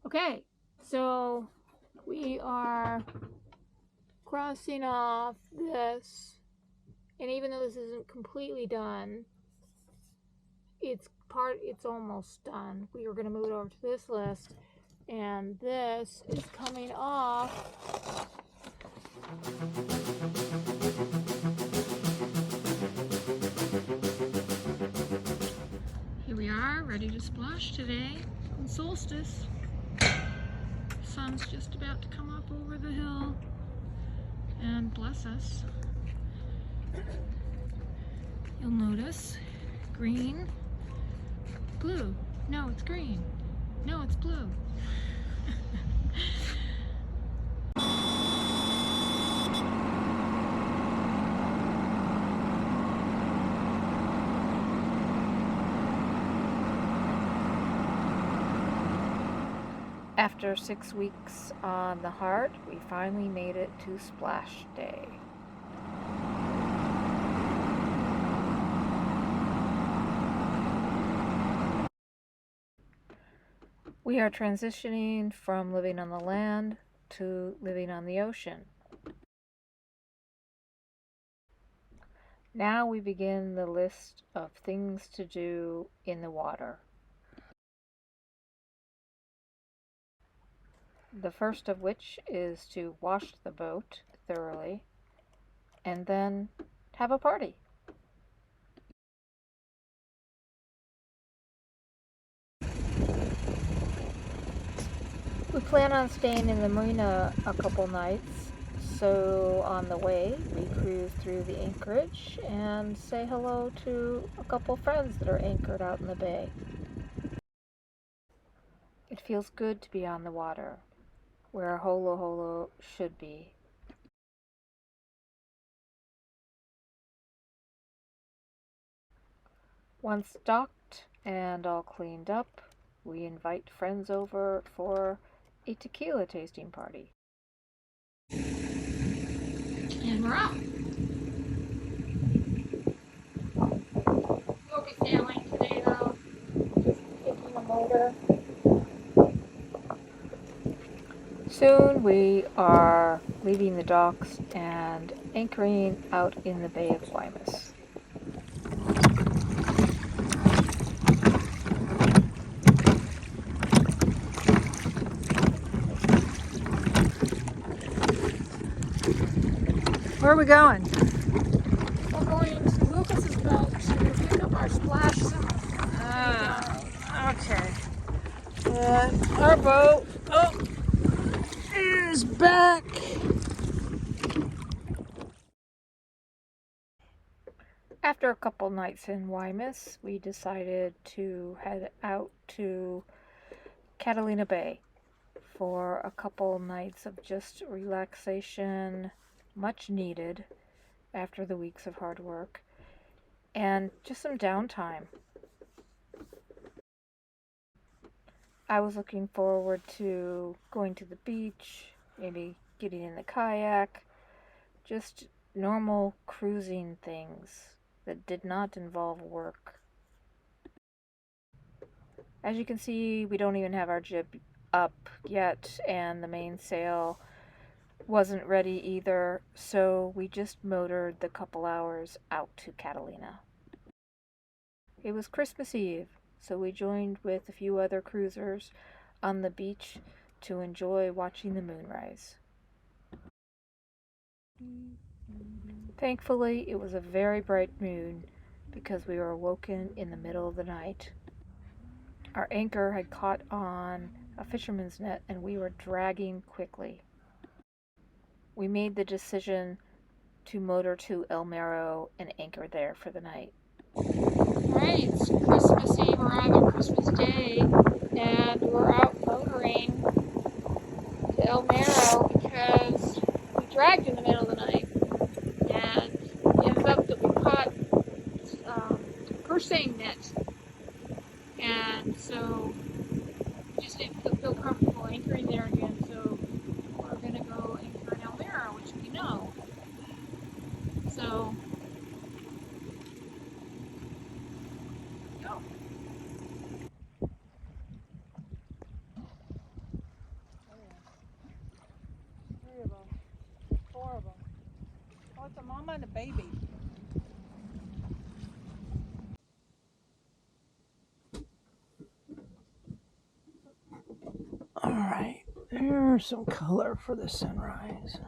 Okay, so we are crossing off this, and even though this isn't completely done, it's almost done. We are going to move it over to this list, and this is coming off. Here we are, ready to splash today on solstice. The sun's just about to come up over the hill and bless us. You'll notice green, blue. No, it's green. No, it's blue. After 6 weeks on the Heart, we finally made it to Splash Day. We are transitioning from living on the land to living on the ocean. Now we begin the list of things to do in the water. The first of which is to wash the boat thoroughly and then have a party. We plan on staying in the marina a couple nights, so on the way we cruise through the anchorage and say hello to a couple friends that are anchored out in the bay. It feels good to be on the water, where Holoholo should be. Once docked and all cleaned up, we invite friends over for a tequila tasting party. And we're off. We'll be sailing today though, just taking a motor. Soon we are leaving the docks and anchoring out in the Bay of Guaymas. Where are we going? We're going to Lucas's boat to pick up our splash zone. Okay. And our boat is back. After a couple nights in Guaymas, we decided to head out to Catalina Bay for a couple nights of just relaxation, much needed after the weeks of hard work, and just some downtime. I was looking forward to going to the beach, maybe getting in the kayak, just normal cruising things that did not involve work. As you can see, we don't even have our jib up yet, and the mainsail wasn't ready either, so we just motored the couple hours out to Catalina. It was Christmas Eve, so we joined with a few other cruisers on the beach to enjoy watching the moonrise. Thankfully, it was a very bright moon because we were awoken in the middle of the night. Our anchor had caught on a fisherman's net and we were dragging quickly. We made the decision to motor to El Mero and anchor there for the night. Alright, it's Christmas Eve, or rather Christmas Day, and we're out motoring to El Mero because we dragged in the middle of the night, and it ends up that we caught purse-seine net, and so we just didn't feel comfortable anchoring there again, so we're going to go anchor in El Mero, which we know. So, go. mama and a baby. All right, there's some color for the sunrise.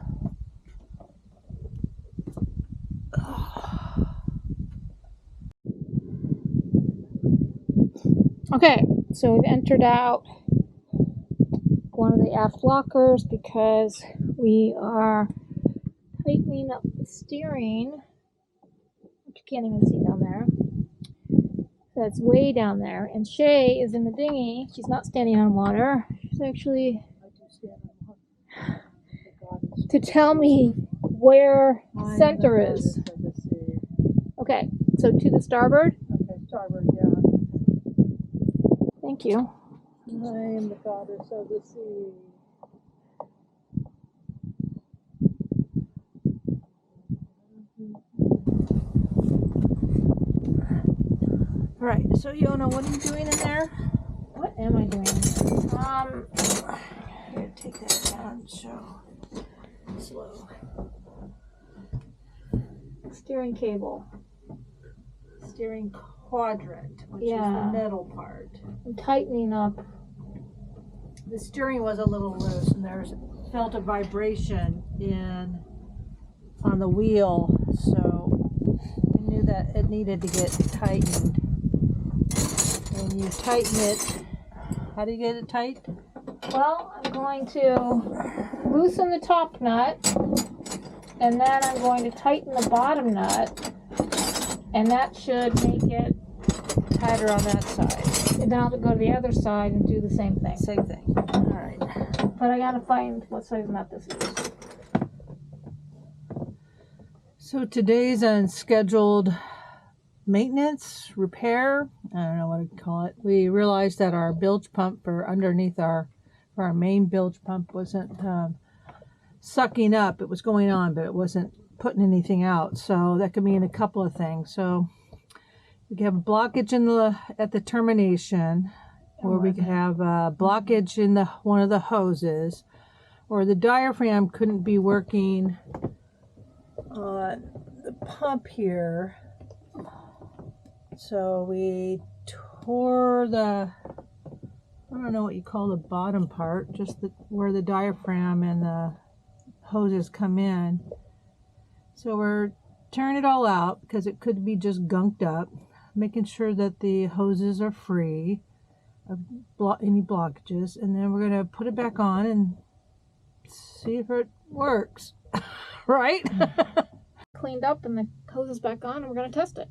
Okay, so we've entered out one of the aft lockers because we are tightening up the steering, which you can't even see down there. So it's way down there. And Shay is in the dinghy. She's not standing on water. She's actually to tell me where center is. Okay, so to the starboard? Okay, starboard, yeah. Thank you. I am the goddess of the sea. All right, so Yona, what are you doing in there? What am I doing? Here, take that down. So slow. Steering cable. Steering quadrant, which is Yeah. the metal part. I'm tightening up. The steering was a little loose, and there's felt a vibration on the wheel, so we knew that it needed to get tightened. And you tighten it. How do you get it tight? Well, I'm going to loosen the top nut, and then I'm going to tighten the bottom nut, and that should make it Tighter on that side. And then I'll go to the other side and do the same thing. Same thing. All right. But I gotta find what size nut this is. So today's unscheduled maintenance, repair, I don't know what to call it. We realized that our bilge pump for underneath our main bilge pump wasn't sucking up. It was going on, but it wasn't putting anything out. So that could mean a couple of things. So we could have a blockage at the termination, or we could have a blockage in one of the hoses, or the diaphragm couldn't be working on the pump here. So we tore I don't know what you call the bottom part, just where the diaphragm and the hoses come in. So we're tearing it all out because it could be just gunked up, making sure that the hoses are free of any blockages, and then we're going to put it back on and see if it works. Right? Cleaned up and the hose is back on, and we're gonna test it.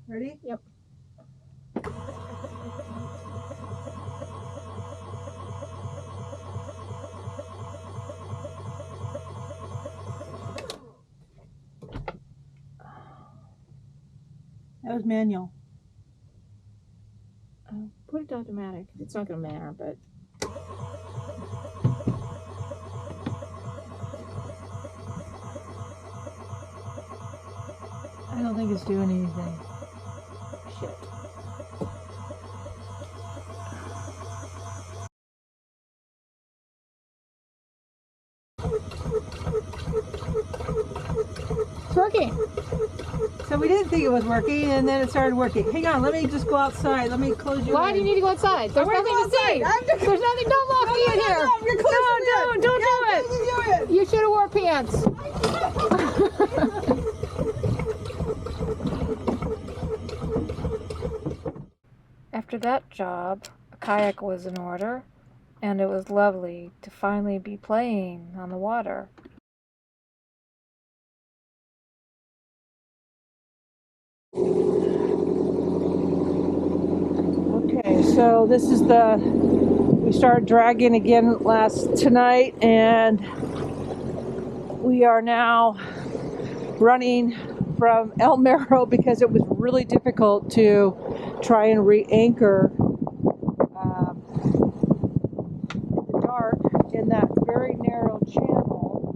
Ready? Yep. That was manual. Put it to automatic. It's not gonna matter, but I don't think it's doing anything. shit. It's working. So we didn't think it was working, and then it started working. Hang on, let me just go outside. Let me close you. Why do you need to go outside? There's nothing to see. There's nothing. Don't lock me in here. Don't do it. You should have wore pants. After that job, a kayak was in order, and it was lovely to finally be playing on the water. Okay, so this is we started dragging again tonight, and we are now running from El Mero because it was really difficult to try and re-anchor in the dark in that very narrow channel.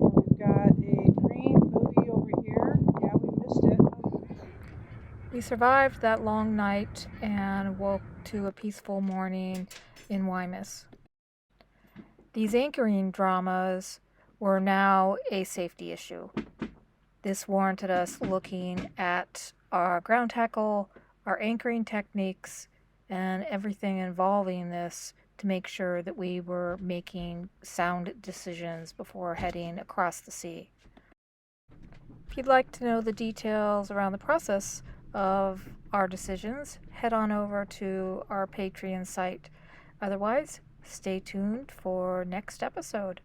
And we've got a green buoy over here. Yeah, we missed it. We survived that long night and woke to a peaceful morning in Wymus. These anchoring dramas were now a safety issue. This warranted us looking at our ground tackle, our anchoring techniques, and everything involving this to make sure that we were making sound decisions before heading across the sea. If you'd like to know the details around the process of our decisions, head on over to our Patreon site. Otherwise, stay tuned for next episode.